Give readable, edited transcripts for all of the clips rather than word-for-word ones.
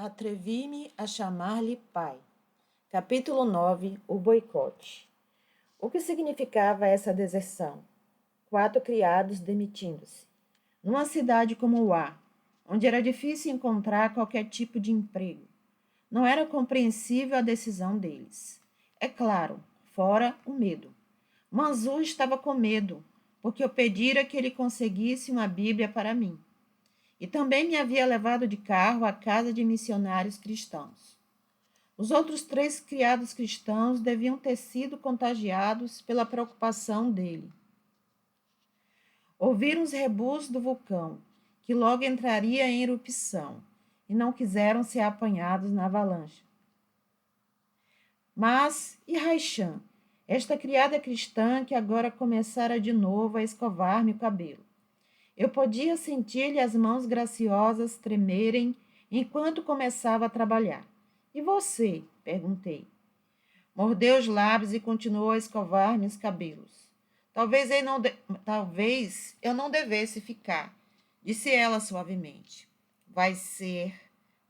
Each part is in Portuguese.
Atrevi-me a chamar-lhe pai. Capítulo 9. O boicote. O que significava essa deserção? 4 criados demitindo-se. Numa cidade como Uá, onde era difícil encontrar qualquer tipo de emprego, não era compreensível a decisão deles. É claro, fora o medo. Manzu estava com medo, porque eu pedira que ele conseguisse uma Bíblia para mim. E também me havia levado de carro à casa de missionários cristãos. Os outros 3 criados cristãos deviam ter sido contagiados pela preocupação dele. Ouviram os rebus do vulcão, que logo entraria em erupção, e não quiseram ser apanhados na avalanche. Mas, e Raichan, esta criada cristã que agora começara de novo a escovar-me o cabelo? Eu podia sentir-lhe as mãos graciosas tremerem enquanto começava a trabalhar. E você? Perguntei. Mordeu os lábios e continuou a escovar-me os cabelos. Talvez eu não devesse ficar, disse ela suavemente. Vai ser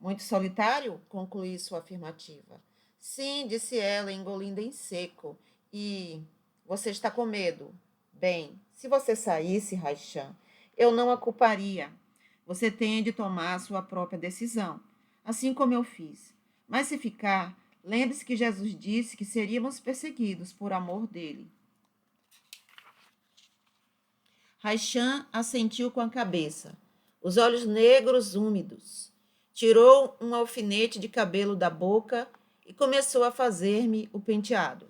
muito solitário? Concluí sua afirmativa. Sim, disse ela, engolindo em seco. E você está com medo? Bem, se você saísse, Raichan, eu não a culparia. Você tem de tomar a sua própria decisão, assim como eu fiz. Mas se ficar, lembre-se que Jesus disse que seríamos perseguidos por amor dele. Raichan assentiu com a cabeça, os olhos negros úmidos. Tirou um alfinete de cabelo da boca e começou a fazer-me o penteado.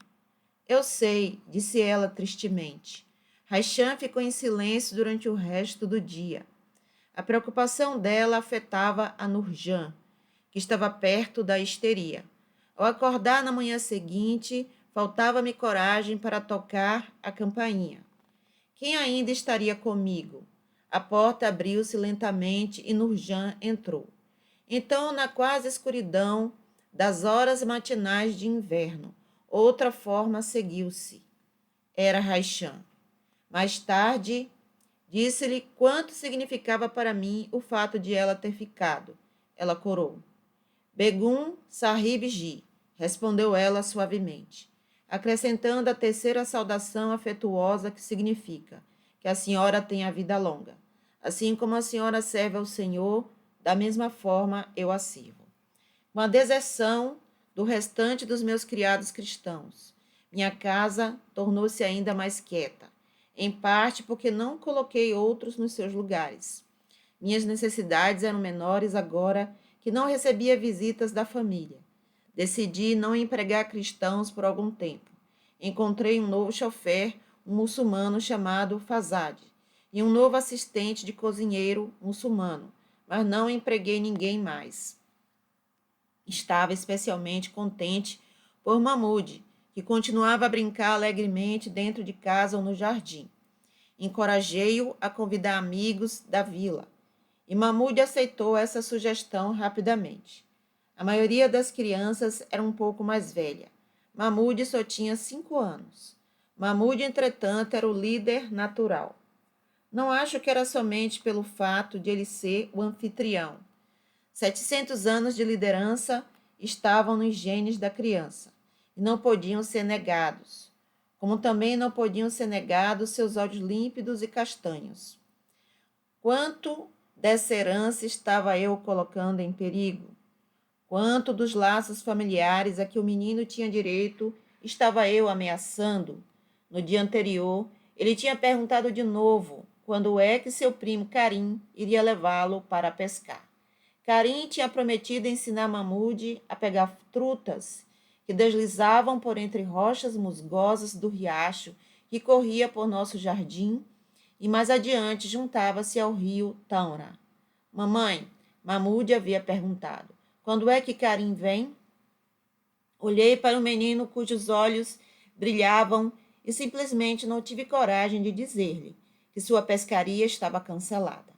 Eu sei, disse ela tristemente. Raichan ficou em silêncio durante o resto do dia. A preocupação dela afetava a Nurjan, que estava perto da histeria. Ao acordar na manhã seguinte, faltava-me coragem para tocar a campainha. Quem ainda estaria comigo? A porta abriu-se lentamente e Nurjan entrou. Então, na quase escuridão das horas matinais de inverno, outra forma seguiu-se. Era Raichan. Mais tarde, disse-lhe quanto significava para mim o fato de ela ter ficado. Ela corou. Begum Sahib Ji, respondeu ela suavemente, acrescentando a terceira saudação afetuosa que significa que a senhora tenha vida longa. Assim como a senhora serve ao Senhor, da mesma forma eu a sirvo. Com a deserção do restante dos meus criados cristãos, minha casa tornou-se ainda mais quieta, em parte porque não coloquei outros nos seus lugares. Minhas necessidades eram menores agora que não recebia visitas da família. Decidi não empregar cristãos por algum tempo. Encontrei um novo chofer, um muçulmano chamado Fazad, e um novo assistente de cozinheiro muçulmano, mas não empreguei ninguém mais. Estava especialmente contente por Mahmud, que continuava a brincar alegremente dentro de casa ou no jardim. Encorajei-o a convidar amigos da vila, e Mahmud aceitou essa sugestão rapidamente. A maioria das crianças era um pouco mais velha. Mahmud só tinha 5 anos. Mahmud, entretanto, era o líder natural. Não acho que era somente pelo fato de ele ser o anfitrião. 700 anos de liderança estavam nos genes da criança e não podiam ser negados, como também não podiam ser negados seus olhos límpidos e castanhos. Quanto dessa herança estava eu colocando em perigo? Quanto dos laços familiares a que o menino tinha direito estava eu ameaçando? No dia anterior, ele tinha perguntado de novo quando é que seu primo Karim iria levá-lo para pescar. Karim tinha prometido ensinar Mahmud a pegar trutas que deslizavam por entre rochas musgosas do riacho que corria por nosso jardim e mais adiante juntava-se ao rio Taura. Mamãe, Mahmud havia perguntado, quando é que Karim vem? Olhei para o menino cujos olhos brilhavam e simplesmente não tive coragem de dizer-lhe que sua pescaria estava cancelada.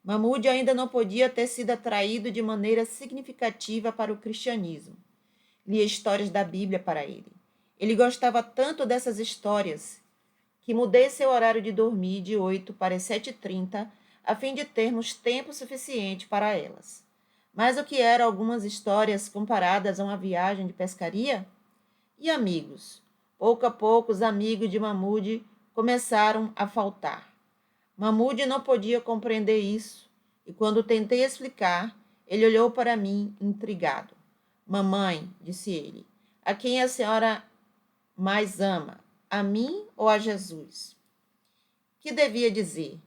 Mahmud ainda não podia ter sido atraído de maneira significativa para o cristianismo. Lia histórias da Bíblia para ele. Ele gostava tanto dessas histórias que mudei seu horário de dormir de 8 para as 7h30, a fim de termos tempo suficiente para elas. Mas o que eram algumas histórias comparadas a uma viagem de pescaria? E amigos? Pouco a pouco, os amigos de Mahmud começaram a faltar. Mahmud não podia compreender isso, e quando tentei explicar, ele olhou para mim intrigado. Mamãe, disse ele, a quem a senhora mais ama, a mim ou a Jesus? Que devia dizer,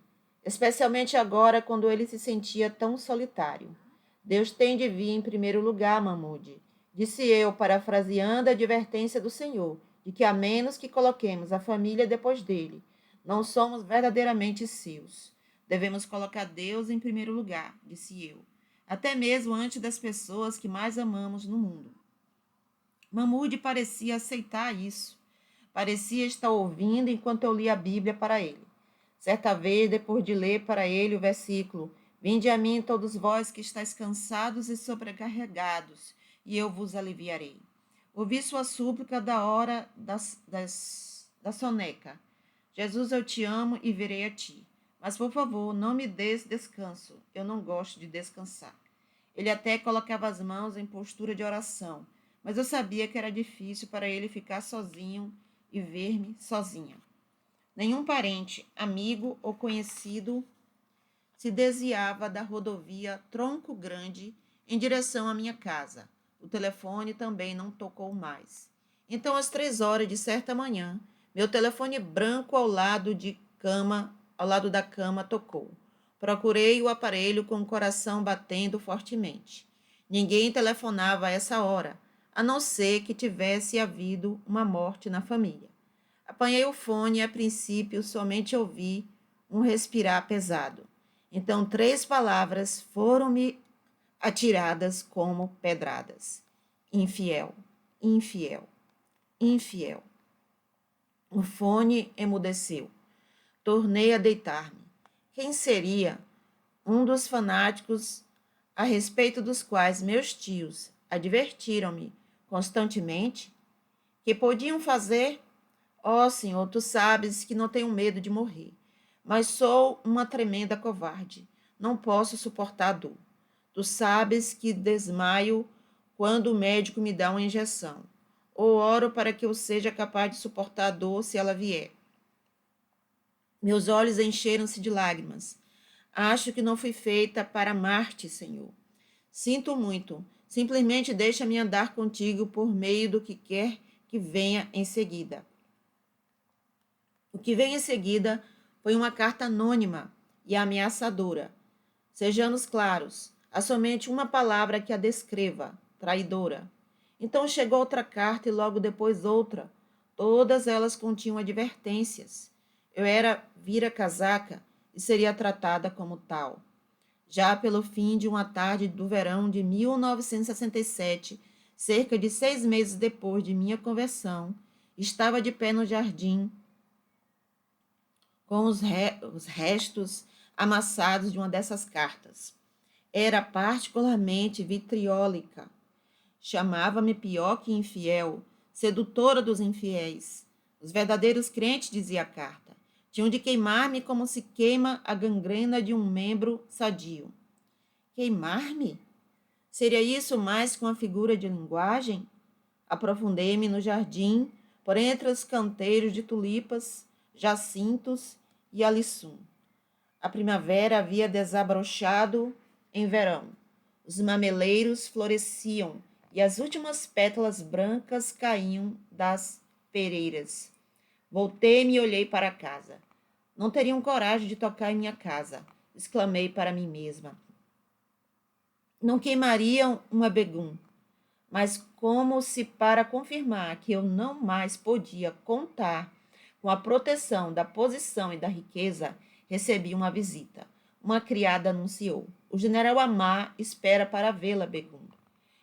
especialmente agora quando ele se sentia tão solitário. Deus tem de vir em primeiro lugar, Mahmud, disse eu, parafraseando a advertência do Senhor, de que a menos que coloquemos a família depois dele, não somos verdadeiramente seus. Devemos colocar Deus em primeiro lugar, disse eu, até mesmo antes das pessoas que mais amamos no mundo. Mahmud parecia aceitar isso. Parecia estar ouvindo enquanto eu lia a Bíblia para ele. Certa vez, depois de ler para ele o versículo, vinde a mim todos vós que estáis cansados e sobrecarregados, e eu vos aliviarei. Ouvi sua súplica da hora da soneca. Jesus, eu te amo e virei a ti. Mas, por favor, não me des descanso. Eu não gosto de descansar. Ele até colocava as mãos em postura de oração, mas eu sabia que era difícil para ele ficar sozinho e ver-me sozinha. Nenhum parente, amigo ou conhecido se desviava da rodovia Tronco Grande em direção à minha casa. O telefone também não tocou mais. Então, às 3 horas de certa manhã, meu telefone branco ao lado da cama tocou. Procurei o aparelho com o coração batendo fortemente. Ninguém telefonava a essa hora, a não ser que tivesse havido uma morte na família. Apanhei o fone e, a princípio, somente ouvi um respirar pesado. Então, 3 palavras foram-me atiradas como pedradas. Infiel, infiel, infiel. O fone emudeceu. Tornei a deitar-me. Quem seria um dos fanáticos a respeito dos quais meus tios advertiram-me constantemente que podiam fazer? Oh, Senhor, tu sabes que não tenho medo de morrer, mas sou uma tremenda covarde. Não posso suportar a dor. Tu sabes que desmaio quando o médico me dá uma injeção. Ou oro para que eu seja capaz de suportar a dor se ela vier. Meus olhos encheram-se de lágrimas. Acho que não fui feita para amar-te, Senhor. Sinto muito. Simplesmente deixa-me andar contigo por meio do que quer que venha em seguida. O que veio em seguida foi uma carta anônima e ameaçadora. Sejamos claros, há somente uma palavra que a descreva: traidora. Então chegou outra carta e logo depois outra. Todas elas continham advertências. Eu era vira-casaca e seria tratada como tal. Já pelo fim de uma tarde do verão de 1967, cerca de 6 meses depois de minha conversão, estava de pé no jardim com os restos amassados de uma dessas cartas. Era particularmente vitriólica. Chamava-me pior que infiel, sedutora dos infiéis. Os verdadeiros crentes, dizia a carta, tinham de queimar-me como se queima a gangrena de um membro sadio. Queimar-me? Seria isso mais que uma figura de linguagem? Aprofundei-me no jardim, por entre os canteiros de tulipas, jacintos e aliçum. A primavera havia desabrochado em verão. Os mameleiros floresciam e as últimas pétalas brancas caíam das pereiras. Voltei-me e olhei para a casa. Não teriam coragem de tocar em minha casa, exclamei para mim mesma. Não queimariam uma begum, mas como se para confirmar que eu não mais podia contar com a proteção da posição e da riqueza, recebi uma visita. Uma criada anunciou: o general Amar espera para vê-la, Begum.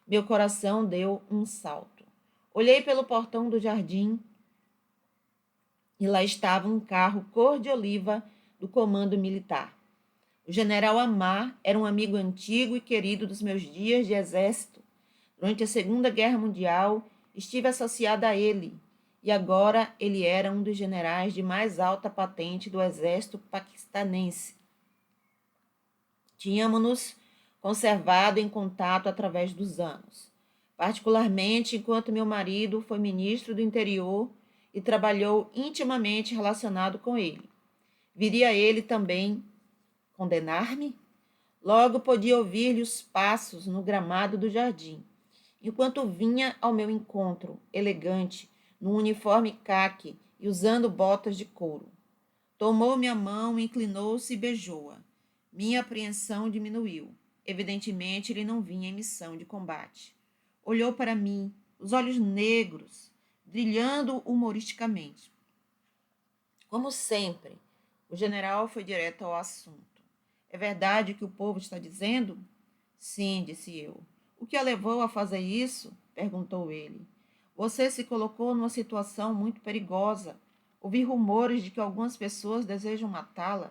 Meu coração deu um salto. Olhei pelo portão do jardim e lá estava um carro cor de oliva do comando militar. O general Amar era um amigo antigo e querido dos meus dias de exército. Durante a Segunda Guerra Mundial, estive associada a ele, e agora ele era um dos generais de mais alta patente do exército paquistanense. Tínhamos-nos conservado em contato através dos anos, particularmente enquanto meu marido foi ministro do interior e trabalhou intimamente relacionado com ele. Viria ele também condenar-me? Logo podia ouvir-lhe os passos no gramado do jardim, enquanto vinha ao meu encontro, elegante, num uniforme caque e usando botas de couro. Tomou minha mão, inclinou-se e beijou-a. Minha apreensão diminuiu. Evidentemente, ele não vinha em missão de combate. Olhou para mim, os olhos negros, brilhando humoristicamente. Como sempre, o general foi direto ao assunto. É verdade o que o povo está dizendo? Sim, disse eu. O que a levou a fazer isso? Perguntou ele. Você se colocou numa situação muito perigosa. Ouvi rumores de que algumas pessoas desejam matá-la.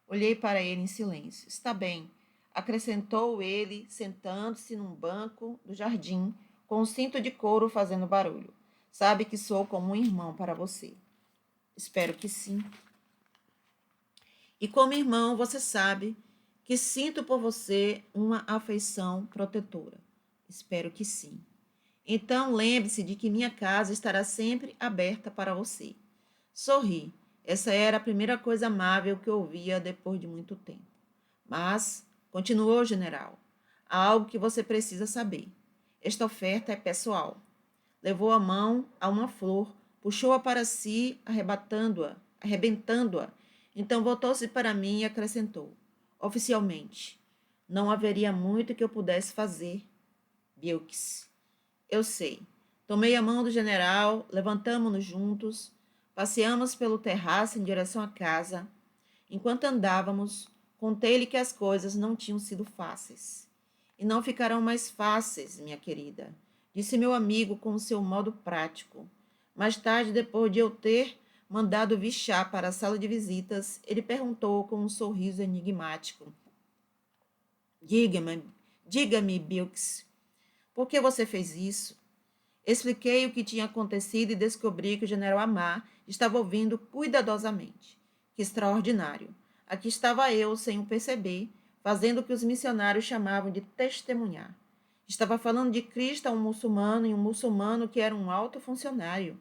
Olhei para ele em silêncio. Está bem, acrescentou ele, sentando-se num banco do jardim, com um cinto de couro fazendo barulho. Sabe que sou como um irmão para você. Espero que sim. E como irmão, você sabe que sinto por você uma afeição protetora. Espero que sim. Então lembre-se de que minha casa estará sempre aberta para você. Sorri. Essa era a primeira coisa amável que eu ouvia depois de muito tempo. Mas, continuou o general, há algo que você precisa saber. Esta oferta é pessoal. Levou a mão a uma flor, puxou-a para si, arrebentando-a. Então voltou-se para mim e acrescentou, oficialmente, não haveria muito que eu pudesse fazer, Bilks. Eu sei. Tomei a mão do general, levantamo-nos juntos, passeamos pelo terraço em direção à casa. Enquanto andávamos, contei-lhe que as coisas não tinham sido fáceis. E não ficarão mais fáceis, minha querida, disse meu amigo com o seu modo prático. Mais tarde, depois de eu ter mandado vir chá para a sala de visitas, ele perguntou com um sorriso enigmático. Diga-me, Bilks, por que você fez isso? Expliquei o que tinha acontecido e descobri que o general Amar estava ouvindo cuidadosamente. Que extraordinário! Aqui estava eu, sem o perceber, fazendo o que os missionários chamavam de testemunhar. Estava falando de Cristo a um muçulmano e um muçulmano que era um alto funcionário.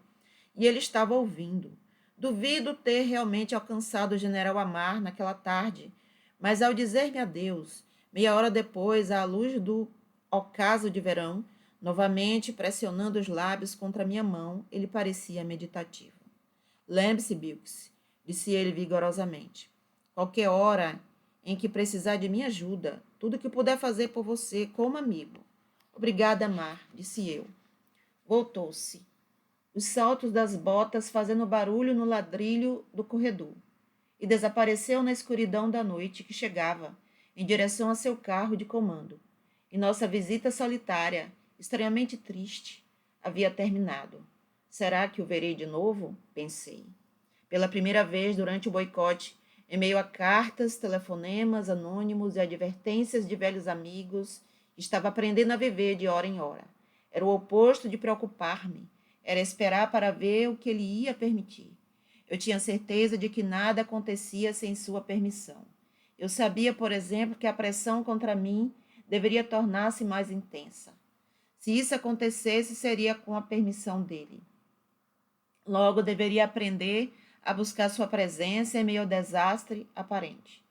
E ele estava ouvindo. Duvido ter realmente alcançado o general Amar naquela tarde, mas ao dizer-me adeus, meia hora depois, à luz do ocaso de verão, novamente pressionando os lábios contra minha mão, ele parecia meditativo. Lembre-se, Bilks, disse ele vigorosamente. Qualquer hora em que precisar de minha ajuda, tudo que puder fazer por você como amigo. Obrigada, Mar, disse eu. Voltou-se. Os saltos das botas fazendo barulho no ladrilho do corredor, e desapareceu na escuridão da noite que chegava, em direção a seu carro de comando. E nossa visita solitária, estranhamente triste, havia terminado. Será que o verei de novo? Pensei. Pela primeira vez durante o boicote, em meio a cartas, telefonemas anônimos e advertências de velhos amigos, estava aprendendo a viver de hora em hora. Era o oposto de preocupar-me. Era esperar para ver o que ele ia permitir. Eu tinha certeza de que nada acontecia sem sua permissão. Eu sabia, por exemplo, que a pressão contra mim deveria tornar-se mais intensa. Se isso acontecesse, seria com a permissão dele. Logo, deveria aprender a buscar sua presença em meio ao desastre aparente.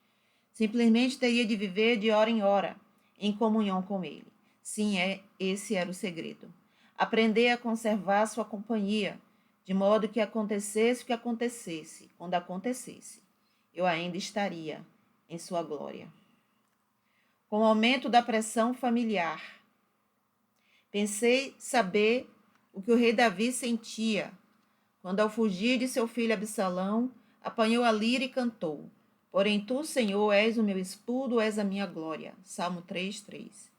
Simplesmente teria de viver de hora em hora, em comunhão com ele. Sim, esse era o segredo. Aprender a conservar sua companhia, de modo que acontecesse o que acontecesse, quando acontecesse, eu ainda estaria em sua glória. Com o aumento da pressão familiar, pensei saber o que o rei Davi sentia quando, ao fugir de seu filho Absalão, apanhou a lira e cantou: Porém tu, Senhor, és o meu escudo, és a minha glória. Salmo 3:3.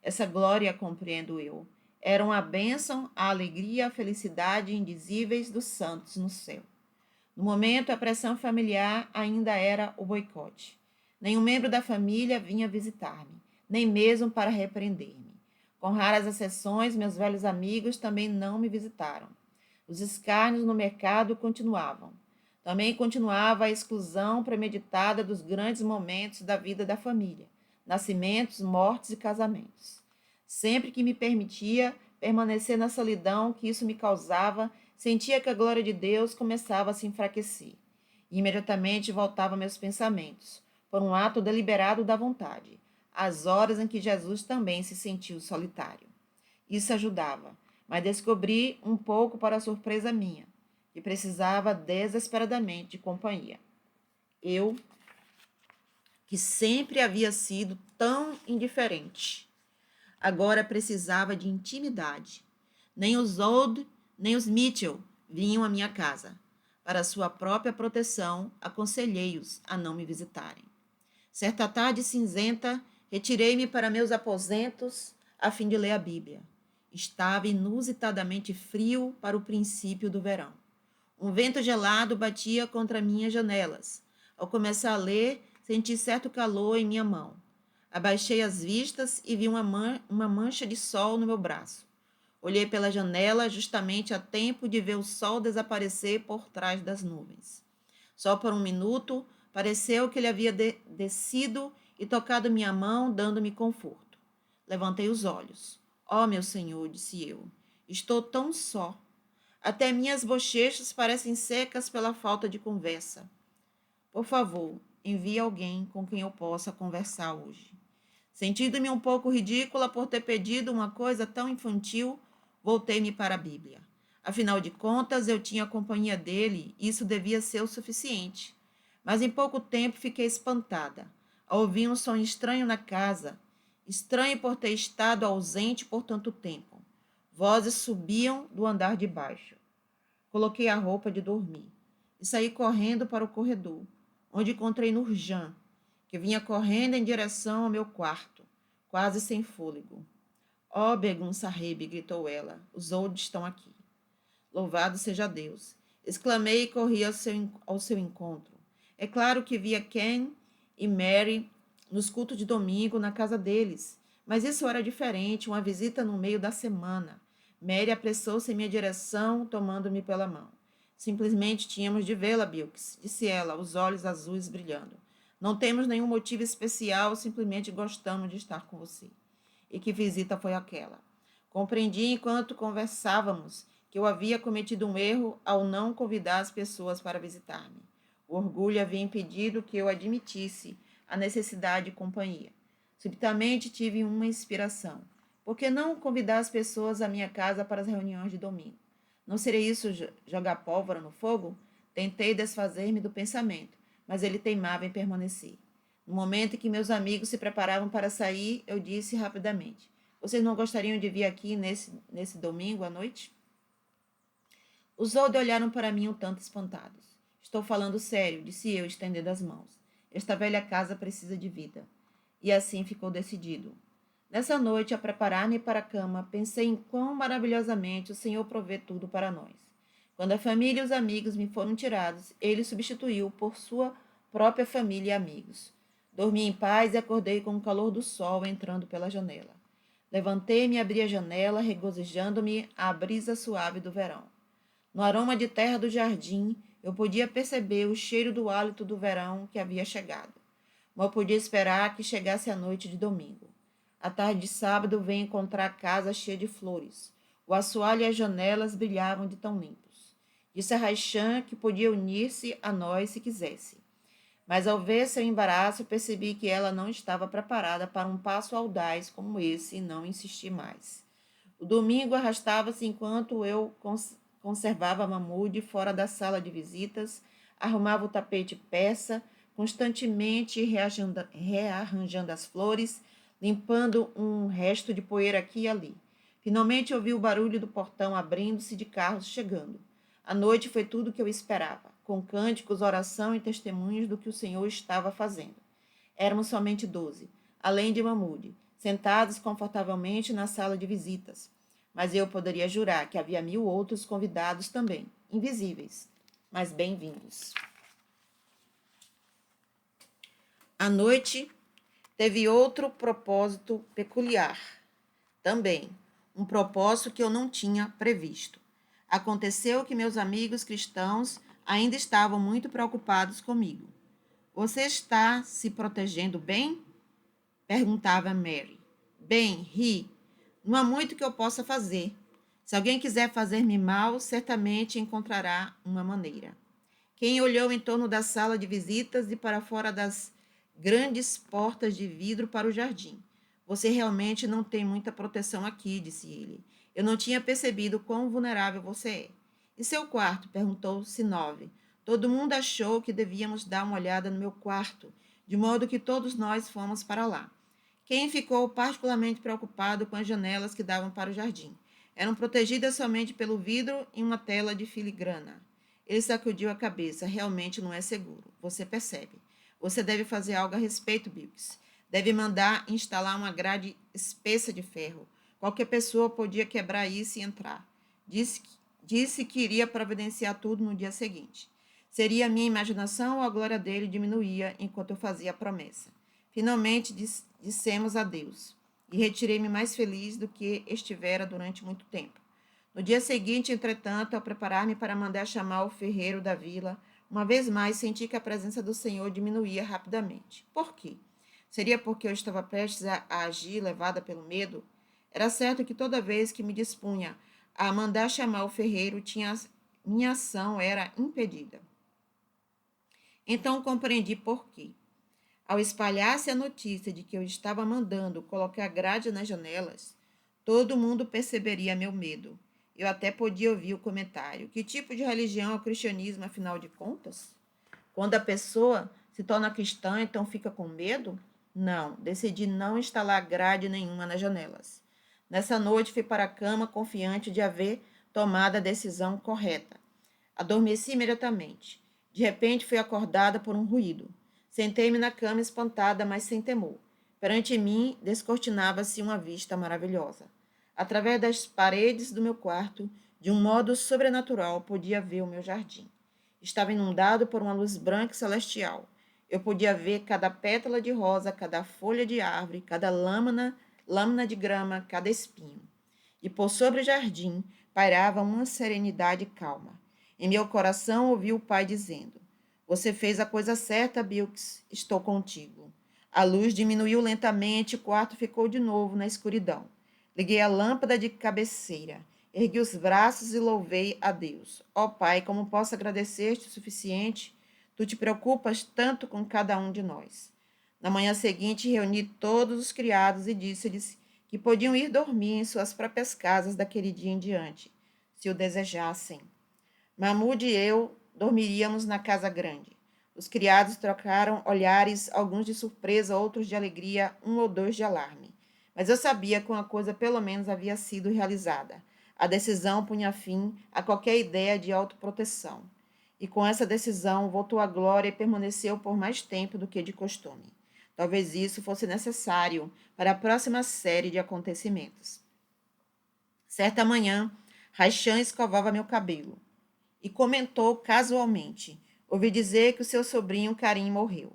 Essa glória compreendo eu. Eram a bênção, a alegria, a felicidade indizíveis dos santos no céu. No momento, a pressão familiar ainda era o boicote. Nenhum membro da família vinha visitar-me, nem mesmo para repreender-me. Com raras exceções, meus velhos amigos também não me visitaram. Os escárnios no mercado continuavam. Também continuava a exclusão premeditada dos grandes momentos da vida da família, nascimentos, mortes e casamentos. Sempre que me permitia permanecer na solidão que isso me causava, sentia que a glória de Deus começava a se enfraquecer. E imediatamente voltava meus pensamentos, por um ato deliberado da vontade, às horas em que Jesus também se sentiu solitário. Isso ajudava, mas descobri um pouco para surpresa minha, que precisava desesperadamente de companhia. Eu, que sempre havia sido tão indiferente, agora precisava de intimidade. Nem os Old, nem os Mitchell vinham à minha casa. Para sua própria proteção, aconselhei-os a não me visitarem. Certa tarde cinzenta, retirei-me para meus aposentos a fim de ler a Bíblia. Estava inusitadamente frio para o princípio do verão. Um vento gelado batia contra minhas janelas. Ao começar a ler, senti certo calor em minha mão. Abaixei as vistas e vi uma mancha de sol no meu braço. Olhei pela janela justamente a tempo de ver o sol desaparecer por trás das nuvens. Só por um minuto, pareceu que ele havia descido e tocado minha mão, dando-me conforto. Levantei os olhos. Oh, meu Senhor, disse eu, estou tão só. Até minhas bochechas parecem secas pela falta de conversa. Por favor, envie alguém com quem eu possa conversar hoje. Sentindo-me um pouco ridícula por ter pedido uma coisa tão infantil, voltei-me para a Bíblia. Afinal de contas, eu tinha a companhia dele e isso devia ser o suficiente. Mas em pouco tempo fiquei espantada. Ouvi um som estranho na casa, estranho por ter estado ausente por tanto tempo. Vozes subiam do andar de baixo. Coloquei a roupa de dormir e saí correndo para o corredor, onde encontrei Nurjan, que vinha correndo em direção ao meu quarto, quase sem fôlego. Oh, Begum Sahib, gritou ela, os Old estão aqui. Louvado seja Deus! Exclamei e corri ao seu encontro. É claro que via Ken e Mary nos cultos de domingo na casa deles, mas isso era diferente, uma visita no meio da semana. Mary apressou-se em minha direção, tomando-me pela mão. Simplesmente tínhamos de vê-la, Bilks, disse ela, os olhos azuis brilhando. Não temos nenhum motivo especial, simplesmente gostamos de estar com você. E que visita foi aquela? Compreendi enquanto conversávamos que eu havia cometido um erro ao não convidar as pessoas para visitar-me. O orgulho havia impedido que eu admitisse a necessidade de companhia. Subitamente tive uma inspiração. Por que não convidar as pessoas à minha casa para as reuniões de domingo? Não seria isso jogar pólvora no fogo? Tentei desfazer-me do pensamento, mas ele teimava em permanecer. No momento em que meus amigos se preparavam para sair, eu disse rapidamente: vocês não gostariam de vir aqui nesse domingo à noite? Os Old olharam para mim um tanto espantados. Estou falando sério, disse eu, estendendo as mãos. Esta velha casa precisa de vida. E assim ficou decidido. Nessa noite, a preparar-me para a cama, pensei em quão maravilhosamente o Senhor provê tudo para nós. Quando a família e os amigos me foram tirados, ele substituiu por sua própria família e amigos. Dormi em paz e acordei com o calor do sol entrando pela janela. Levantei-me e abri a janela, regozijando-me à brisa suave do verão. No aroma de terra do jardim, eu podia perceber o cheiro do hálito do verão que havia chegado. Mal podia esperar que chegasse a noite de domingo. À tarde de sábado, venho encontrar a casa cheia de flores. O assoalho e as janelas brilhavam de tão limpos. Disse a Raichan que podia unir-se a nós se quisesse. Mas ao ver seu embaraço, percebi que ela não estava preparada para um passo audaz como esse e não insisti mais. O domingo arrastava-se enquanto eu conservava Mahmoud fora da sala de visitas, arrumava o tapete persa, constantemente rearranjando as flores, limpando um resto de poeira aqui e ali. Finalmente ouvi o barulho do portão abrindo-se de carros chegando. A noite foi tudo o que eu esperava, com cânticos, oração e testemunhos do que o Senhor estava fazendo. Éramos somente 12, além de Mahmoud, sentados confortavelmente na sala de visitas. Mas eu poderia jurar que havia 1000 outros convidados também, invisíveis, mas bem-vindos. A noite teve outro propósito peculiar. Também, um propósito que eu não tinha previsto. Aconteceu que meus amigos cristãos ainda estavam muito preocupados comigo. Você está se protegendo bem? perguntava Mary. Bem, ri. Não há muito que eu possa fazer. Se alguém quiser fazer-me mal, certamente encontrará uma maneira. Quem olhou em torno da sala de visitas e para fora das grandes portas de vidro para o jardim. Você realmente não tem muita proteção aqui, disse ele. Eu não tinha percebido quão vulnerável você é. E seu quarto? Perguntou Sinove. Todo mundo achou que devíamos dar uma olhada no meu quarto, de modo que todos nós fomos para lá. Quem ficou particularmente preocupado com as janelas que davam para o jardim. Eram protegidas somente pelo vidro e uma tela de filigrana. Ele sacudiu a cabeça. Realmente não é seguro. Você percebe. Você deve fazer algo a respeito, Bilks. Deve mandar instalar uma grade espessa de ferro. Qualquer pessoa podia quebrar isso e entrar. Disse que iria providenciar tudo no dia seguinte. Seria a minha imaginação ou a glória dele diminuía enquanto eu fazia a promessa. Finalmente dissemos adeus, e retirei-me mais feliz do que estivera durante muito tempo. No dia seguinte, entretanto, ao preparar-me para mandar chamar o ferreiro da vila, uma vez mais senti que a presença do Senhor diminuía rapidamente. Por quê? Seria porque eu estava prestes a agir, levada pelo medo? Era certo que toda vez que me dispunha a mandar chamar o ferreiro, minha ação era impedida. Então compreendi por quê. Ao espalhar-se a notícia de que eu estava mandando colocar grade nas janelas, todo mundo perceberia meu medo. Eu até podia ouvir o comentário. Que tipo de religião é o cristianismo, afinal de contas? Quando a pessoa se torna cristã, então fica com medo? Não, decidi não instalar grade nenhuma nas janelas. Nessa noite fui para a cama confiante de haver tomado a decisão correta. Adormeci imediatamente. De repente fui acordada por um ruído. Sentei-me na cama espantada, mas sem temor. Perante mim descortinava-se uma vista maravilhosa. Através das paredes do meu quarto, de um modo sobrenatural, podia ver o meu jardim. Estava inundado por uma luz branca e celestial. Eu podia ver cada pétala de rosa, cada folha de árvore, cada lâmina de grama, cada espinho. E por sobre o jardim pairava uma serenidade calma. Em meu coração ouvi o pai dizendo: Você fez a coisa certa, Bilks. Estou contigo. A luz diminuiu lentamente e o quarto ficou de novo na escuridão. Liguei a lâmpada de cabeceira. Ergui os braços e louvei a Deus. Ó Pai, como posso agradecer-te o suficiente? Tu te preocupas tanto com cada um de nós. Na manhã seguinte, reuni todos os criados e disse-lhes que podiam ir dormir em suas próprias casas daquele dia em diante, se o desejassem. Mahmud e eu dormiríamos na casa grande. Os criados trocaram olhares, alguns de surpresa, outros de alegria, um ou dois de alarme. Mas eu sabia que uma coisa pelo menos havia sido realizada. A decisão punha fim a qualquer ideia de autoproteção. E com essa decisão voltou à glória e permaneceu por mais tempo do que de costume. Talvez isso fosse necessário para a próxima série de acontecimentos. Certa manhã, Raichan escovava meu cabelo e comentou casualmente: Ouvi dizer que o seu sobrinho Karim morreu.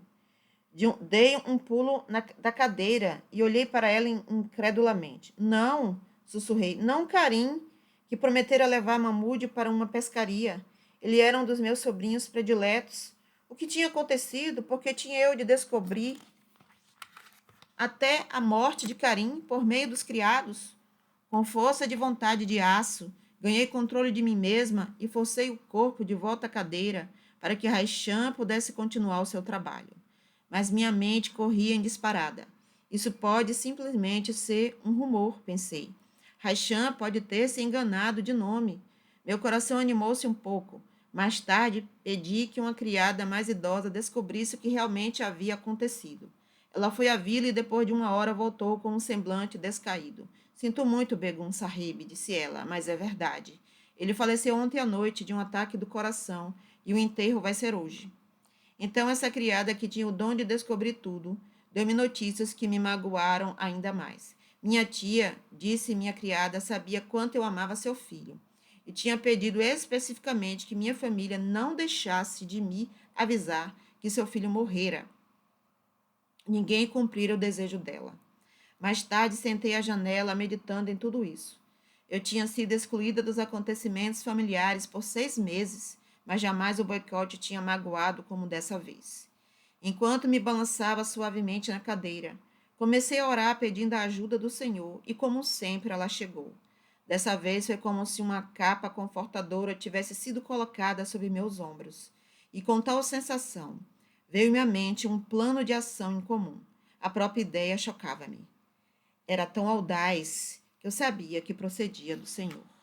Dei um pulo da cadeira e olhei para ela incredulamente. Não, sussurrei, não Karim, que prometera levar Mahmud para uma pescaria. Ele era um dos meus sobrinhos prediletos. O que tinha acontecido? Porque tinha eu de descobrir até a morte de Karim por meio dos criados? Com força de vontade de aço, ganhei controle de mim mesma e forcei o corpo de volta à cadeira para que Raichan pudesse continuar o seu trabalho. Mas minha mente corria em disparada. Isso pode simplesmente ser um rumor, pensei. Raichan pode ter se enganado de nome. Meu coração animou-se um pouco. Mais tarde, pedi que uma criada mais idosa descobrisse o que realmente havia acontecido. Ela foi à vila e depois de uma hora voltou com um semblante descaído. Sinto muito, Begum Sahib, disse ela, mas é verdade. Ele faleceu ontem à noite de um ataque do coração e o enterro vai ser hoje. Então essa criada que tinha o dom de descobrir tudo, deu-me notícias que me magoaram ainda mais. Minha tia, disse minha criada, sabia quanto eu amava seu filho e tinha pedido especificamente que minha família não deixasse de me avisar que seu filho morrera. Ninguém cumprira o desejo dela. Mais tarde, sentei à janela, meditando em tudo isso. Eu tinha sido excluída dos acontecimentos familiares por 6 meses, mas jamais o boicote tinha magoado como dessa vez. Enquanto me balançava suavemente na cadeira, Comecei a orar pedindo a ajuda do Senhor e, como sempre, ela chegou. Dessa vez foi como se uma capa confortadora tivesse sido colocada sobre meus ombros. E com tal sensação, veio-me à mente um plano de ação em comum. A própria ideia chocava-me. Era tão audaz que eu sabia que procedia do Senhor.